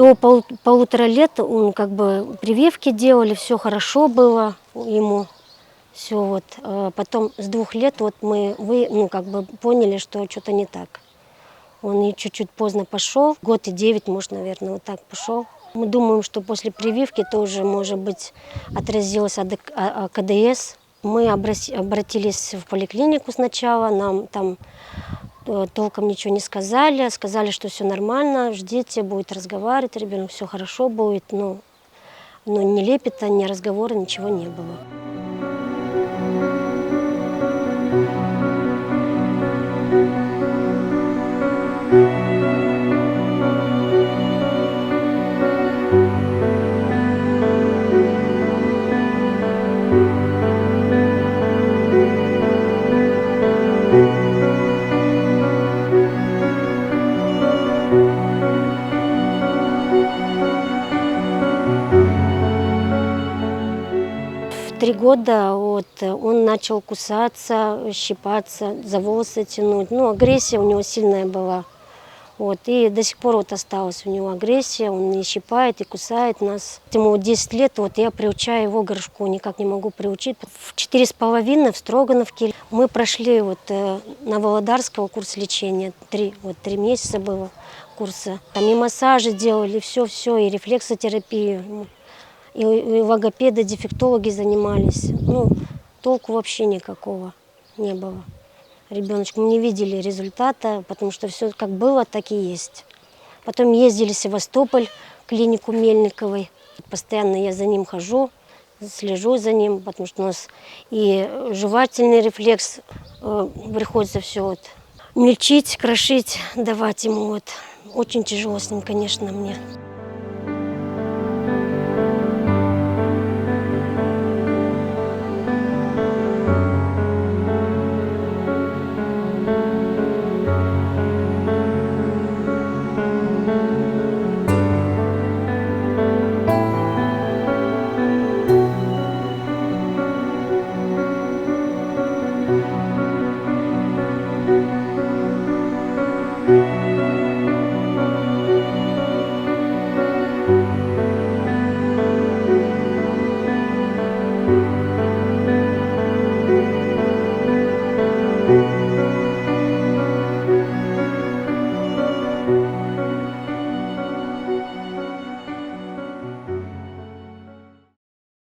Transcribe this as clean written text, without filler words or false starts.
До полутора лет он как бы прививки делали, все хорошо было ему. Все вот. Потом с 2 лет вот мы как бы поняли, что что-то не так. Он и чуть-чуть поздно пошел, год и 9, может, наверное, вот так пошел. Мы думаем, что после прививки тоже, может быть, отразилось КДС. Мы обратились в поликлинику сначала, нам там толком ничего не сказали, сказали, что все нормально, ждите, будет разговаривать ребенок, все хорошо будет, но ни лепета, ни разговора, ничего не было. В 3 года вот, он начал кусаться, щипаться, за волосы тянуть. Ну, агрессия у него сильная была. Вот, и до сих пор вот осталась у него агрессия, он и щипает, и кусает нас. Ему 10 лет, вот я приучаю его к горшку, никак не могу приучить. В 4,5 в Строгановке мы прошли вот на Володарского курс лечения, 3 месяца было курса. Там и массажи делали, все, и рефлексотерапию, и логопеды, дефектологи занимались. Ну, толку вообще никакого не было. Ребеночку мы не видели результата, потому что все как было, так и есть. Потом ездили в Севастополь, в клинику Мельниковой. Постоянно я за ним хожу, слежу за ним, потому что у нас и жевательный рефлекс, приходится все вот мельчить, крошить, давать ему. Вот. Очень тяжело с ним, конечно, мне.